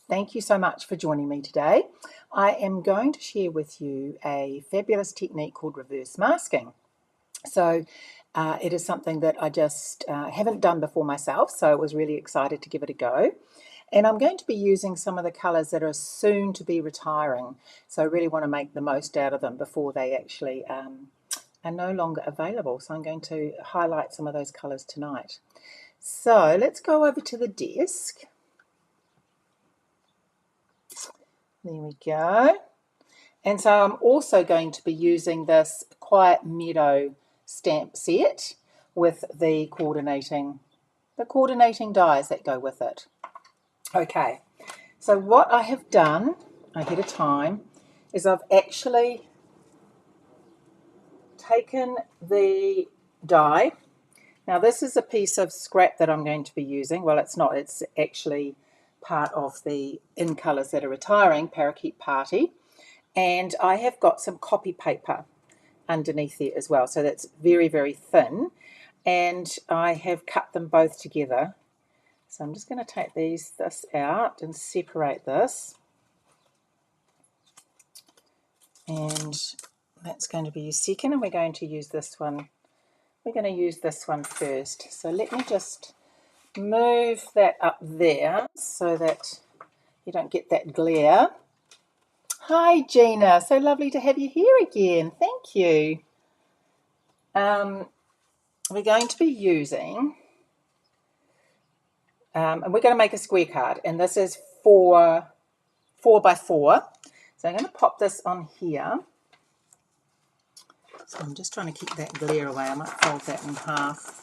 Thank you so much for joining me today. I am going to share with you a fabulous technique called reverse masking. So it is something that I just haven't done before myself, so I was really excited to give it a go. And I'm going to be using some of the colours that are soon to be retiring, so I really want to make the most out of them before they actually are no longer available. So I'm going to highlight some of those colours tonight. So let's go over to the desk. There we go. And so I'm also going to be using this Quiet Meadow stamp set with the coordinating dies that go with it. Okay, so what I have done ahead of time is I've actually taken the die. Now this is a piece of scrap that I'm going to be using. Well, it's not, it's actually part of the In Colours That Are Retiring Parakeet Party. And I have got some copy paper underneath there as well. So that's very, very thin. And I have cut them both together. So I'm just going to take this out and separate this. And that's going to be your second, and we're going to use this one. We're going to use this one first. So let me just move that up there so that you don't get that glare. Hi Gina, so lovely to have you here again. Thank you. We're going to be using, and we're going to make a square card, and this is 4 by 4. So I'm going to pop this on here. So I'm just trying to keep that glare away. I might fold that in half.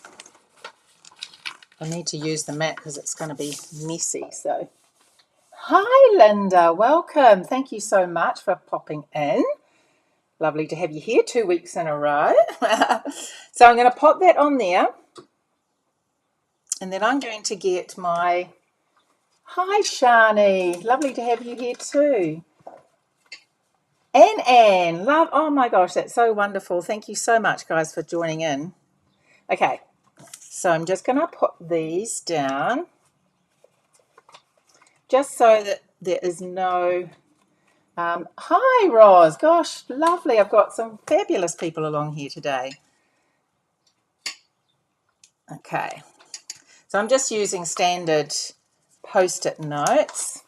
I need to use the mat because it's going to be messy. So, hi Linda, welcome. Thank you so much for popping in. Lovely to have you here 2 weeks in a row. So I'm going to pop that on there. And then I'm going to get my, hi Shani, lovely to have you here too. Anne, love, oh my gosh, that's so wonderful. Thank you so much guys for joining in. Okay, so I'm just going to put these down just so that there is no, hi Roz, gosh, lovely. I've got some fabulous people along here today. Okay, so I'm just using standard post-it notes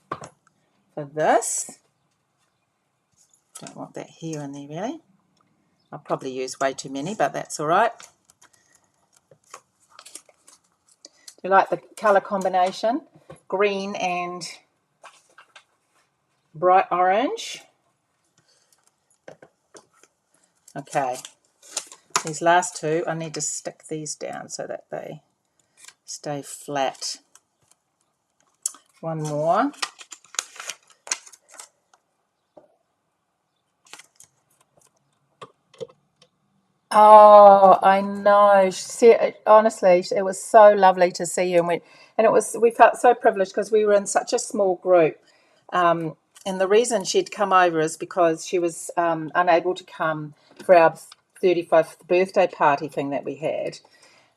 for this. Don't want that here in there really. I'll probably use way too many, but that's all right. Do you like the colour combination? Green and bright orange. Okay, these last two, I need to stick these down so that they stay flat. One more. Oh, I know. Honestly, it was so lovely to see you, and we felt so privileged because we were in such a small group. And the reason she'd come over is because she was unable to come for our 35th birthday party thing that we had.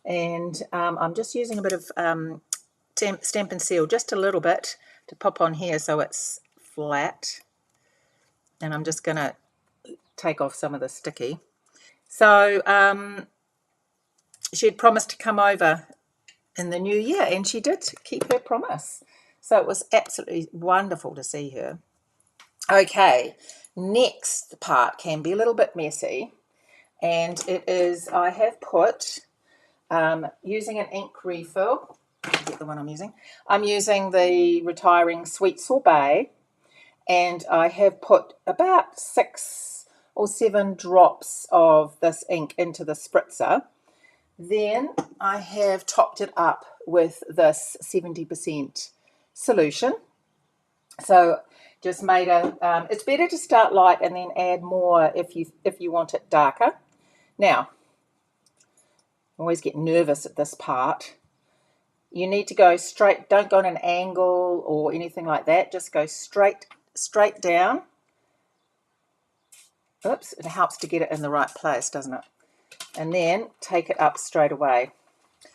And I'm just using a bit of Stamp and Seal, just a little bit, to pop on here so it's flat. And I'm just going to take off some of the sticky. So she had promised to come over in the new year, and she did keep her promise. So it was absolutely wonderful to see her. Okay, next part can be a little bit messy, and it is, I have put, using an ink refill, get the one I'm using the Retiring Sweet Sorbet, and I have put about 6 or 7 drops of this ink into the spritzer. Then I have topped it up with this 70% solution. So just made it's better to start light and then add more if you want it darker. Now, I always get nervous at this part. You need to go straight, don't go on an angle or anything like that. Just go straight down. Oops, it helps to get it in the right place, doesn't it? And then take it up straight away.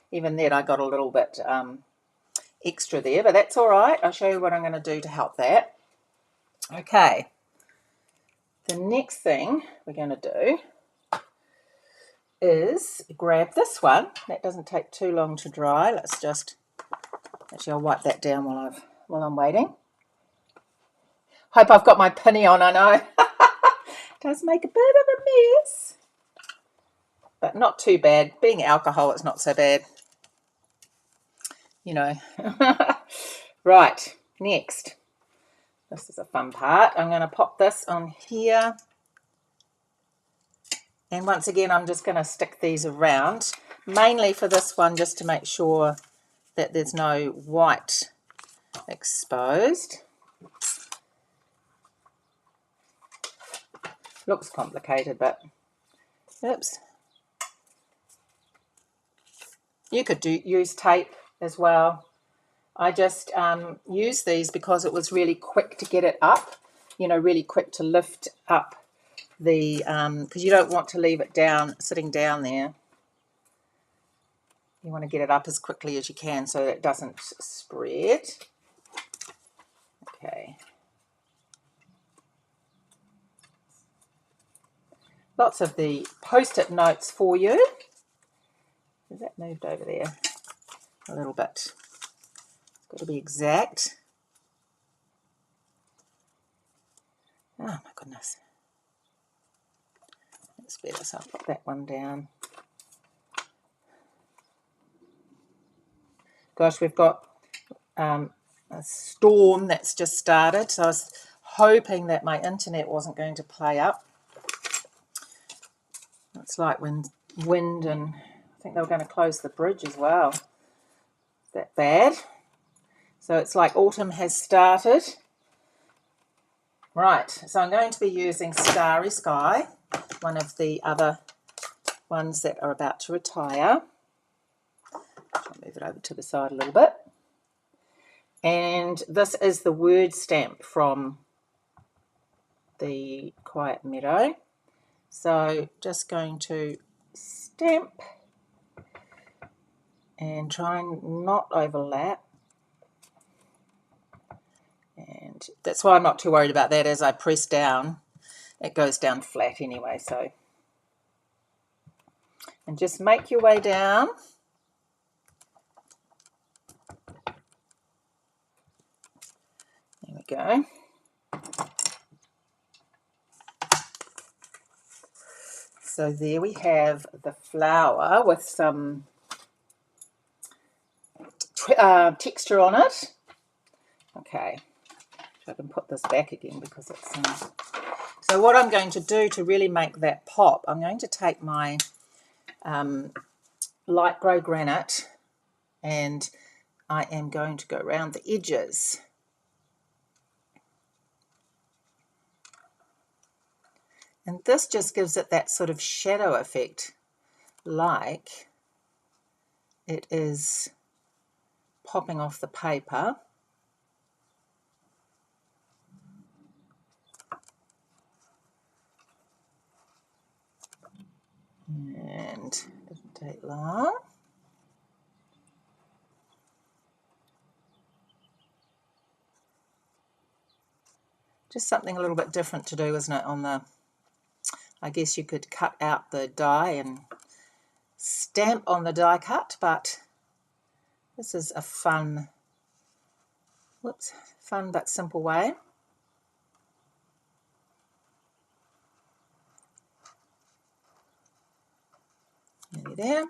Even then I got a little bit extra there, but that's all right. I'll show you what I'm going to do to help that. Okay, the next thing we're going to do is grab this one. That doesn't take too long to dry. Let's just, actually I'll wipe that down while I'm waiting. Hope I've got my pinny on, I know. It does make a bit of a mess, but not too bad. Being alcohol, it's not so bad, you know. Right, next. This is a fun part. I'm going to pop this on here. And once again, I'm just going to stick these around, mainly for this one, just to make sure that there's no white exposed. Looks complicated, but oops. You could use tape as well. I just used these because it was really quick to get it up, you know, really quick to lift up the, because you don't want to leave it sitting down there. You want to get it up as quickly as you can so that it doesn't spread. Okay. Lots of the post-it notes for you. Has that moved over there a little bit? It's got to be exact. Oh my goodness. That's better, so I'll put that one down. Gosh, we've got a storm that's just started, so I was hoping that my internet wasn't going to play up. It's like when wind, and I think they were going to close the bridge as well. Is that bad? So it's like autumn has started. Right, so I'm going to be using Starry Sky, one of the other ones that are about to retire. I'll move it over to the side a little bit. And this is the word stamp from the Quiet Meadow. So just going to stamp and try and not overlap. And that's why I'm not too worried about that. As I press down, it goes down flat anyway. So, and just make your way down. There we go. So there we have the flower with some texture on it. Okay, so I can put this back again because it's... So what I'm going to do to really make that pop, I'm going to take my light grey granite and I am going to go around the edges. And this just gives it that sort of shadow effect, like it is popping off the paper. And it doesn't take long. Just something a little bit different to do, isn't it, on the... I guess you could cut out the die and stamp on the die cut, but this is a fun but simple way. Nearly there.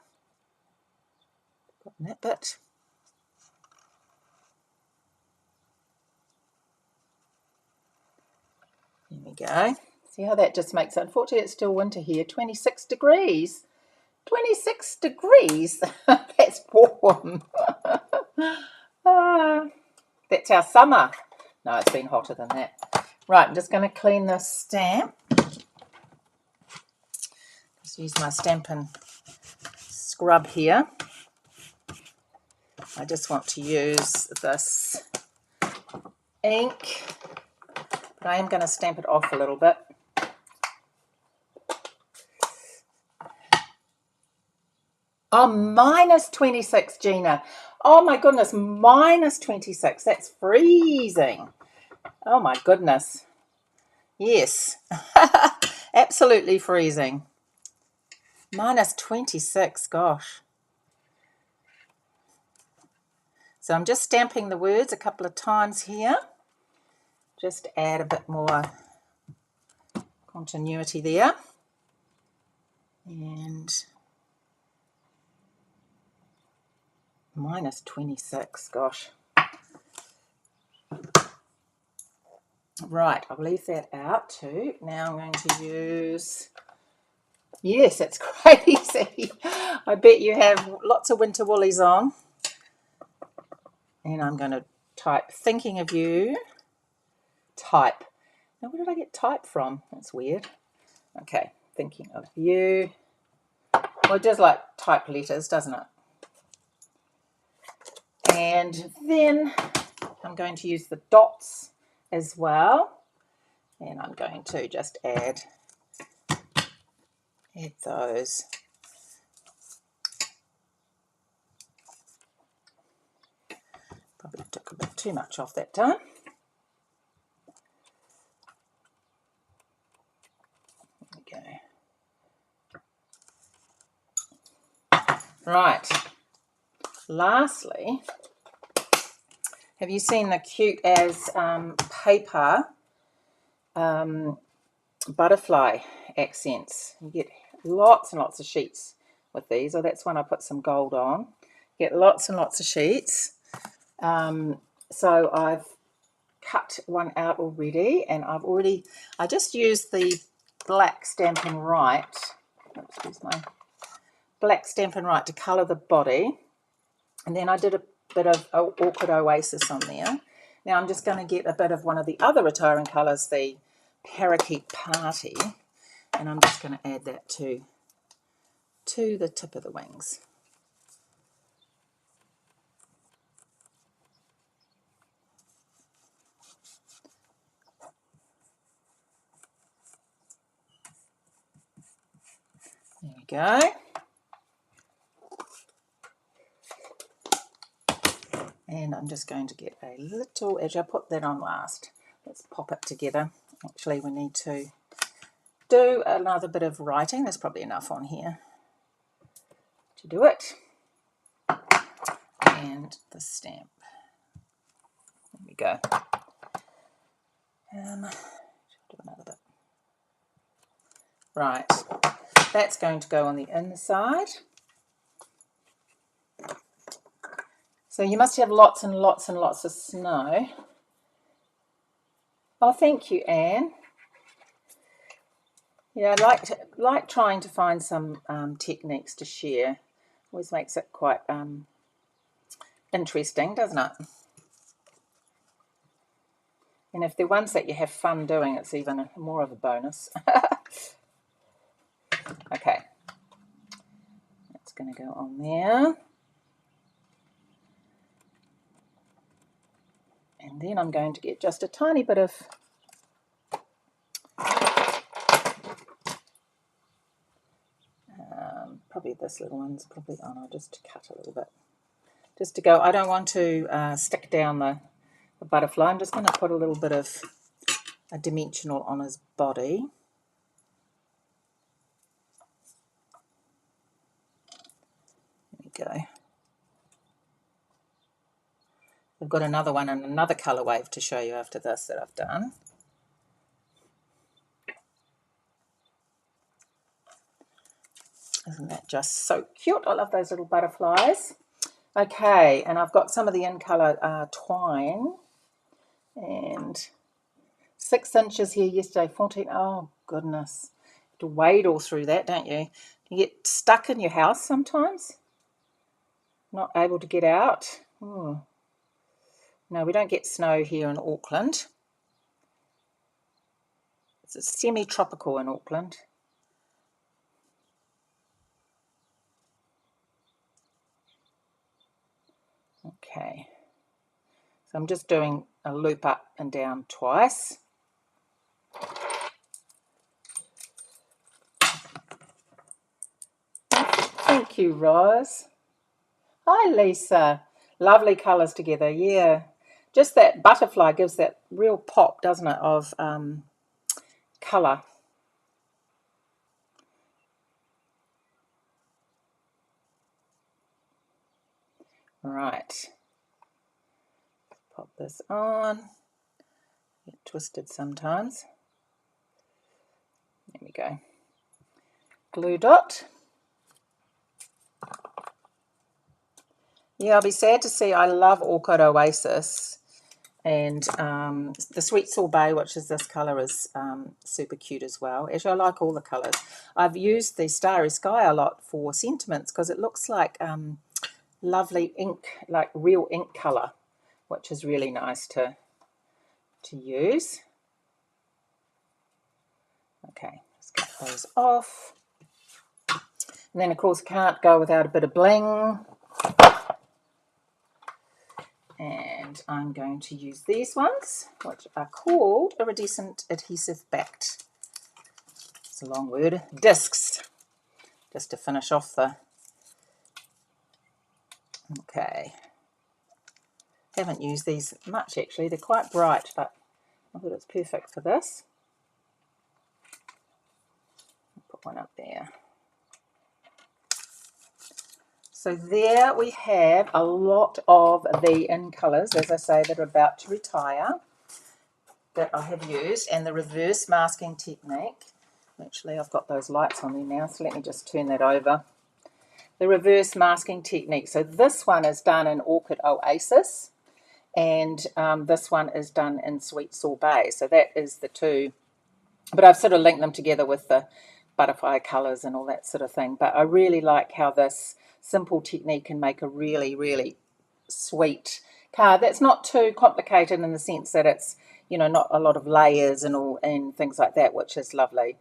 Got that bit. There we go. See how that just makes it. Unfortunately, it's still winter here. 26 degrees. 26 degrees. That's warm. That's our summer. No, it's been hotter than that. Right, I'm just going to clean this stamp. Just use my Stampin' Scrub here. I just want to use this ink, but I am going to stamp it off a little bit. Oh, minus 26, Gina. Oh my goodness, minus 26. That's freezing. Oh my goodness. Yes. Absolutely freezing. Minus 26, gosh. So I'm just stamping the words a couple of times here. Just to add a bit more continuity there. And minus 26, gosh. Right, I'll leave that out too. Now I'm going to use, yes, it's crazy. I bet you have lots of winter woolies on. And I'm going to type thinking of you. Type. Now, where did I get type from? That's weird. Okay, thinking of you. Well, it does like type letters, doesn't it? And then I'm going to use the dots as well. And I'm going to just add those. Probably took a bit too much off that time. There we go. Right. Lastly, have you seen the cute as paper butterfly accents? You get lots and lots of sheets with these. Oh, that's when I put some gold on. Get lots and lots of sheets. So I've cut one out already, and I just used the black Stampin' Right. Excuse my black Stampin' Right to colour the body, and then I did a bit of Orchid Oasis on there. Now I'm just going to get a bit of one of the other retiring colours, the Parakeet Party, and I'm just going to add that to the tip of the wings. There we go. And I'm just going to get a little edge. I put that on last. Let's pop it together. Actually, we need to do another bit of writing. There's probably enough on here to do it. And the stamp. There we go. Do another bit. Right. That's going to go on the inside. So you must have lots and lots and lots of snow. Oh, thank you, Anne. Yeah, I like trying to find some techniques to share. Always makes it quite interesting, doesn't it? And if they're ones that you have fun doing, it's even more of a bonus. Okay, that's going to go on there. And then I'm going to get just a tiny bit of probably this little one's probably on. I'll just cut a little bit. Just to go, I don't want to stick down the butterfly. I'm just going to put a little bit of a dimensional on his body. There we go. I've got another one and another colour wave to show you after this that I've done. Isn't that just so cute? I love those little butterflies. Okay, and I've got some of the in colour twine, and 6 inches here yesterday, 14. Oh goodness, you have to wade all through that, don't you? You get stuck in your house sometimes, not able to get out. No, we don't get snow here in Auckland. It's semi-tropical in Auckland. Okay, so I'm just doing a loop up and down twice. Thank you, Roz. Hi, Lisa. Lovely colours together, yeah. Just that butterfly gives that real pop, doesn't it, of colour. Right. Pop this on. Get twisted sometimes. There we go. Glue dot. Yeah, I'll be sad to see. I love Orchid Oasis, and the Sweet Sorbet, which is this colour, is super cute as well. Actually, I like all the colours. I've used the Starry Sky a lot for sentiments because it looks like lovely ink, like real ink colour, which is really nice to use. Okay, let's get those off. And then, of course, can't go without a bit of bling. And I'm going to use these ones, which are called iridescent adhesive backed. It's a long word. Discs, just to finish off the. Okay. Haven't used these much actually. They're quite bright, but I thought it's perfect for this. I'll put one up there. So there we have a lot of the in colours, as I say, that are about to retire, that I have used, and the reverse masking technique. Actually, I've got those lights on there now, so let me just turn that over. The reverse masking technique. So this one is done in Orchid Oasis, and this one is done in Sweet Sorbet. So that is the two, but I've sort of linked them together with the butterfly colours and all that sort of thing. But I really like how this simple technique can make a really, really sweet card that's not too complicated in the sense that it's, you know, not a lot of layers and all and things like that, which is lovely.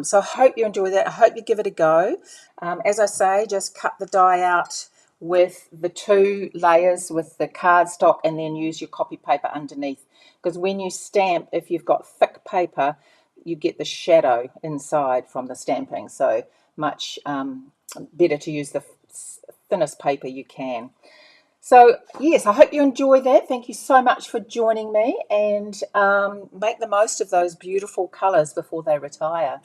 So I hope you enjoy that. I hope you give it a go. As I say, just cut the die out with the two layers with the cardstock and then use your copy paper underneath, because when you stamp, if you've got thick paper, you get the shadow inside from the stamping. So much better to use the thinnest paper you can. So yes, I hope you enjoy that. Thank you so much for joining me, and make the most of those beautiful colours before they retire.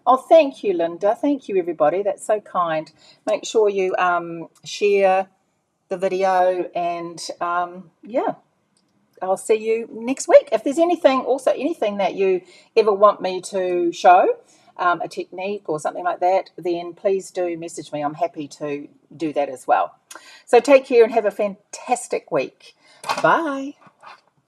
Oh, thank you, Linda. Thank you, everybody. That's so kind. Make sure you share the video, and yeah, I'll see you next week. If there's anything that you ever want me to show, a technique or something like that, then please do message me. I'm happy to do that as well. So take care and have a fantastic week. Bye.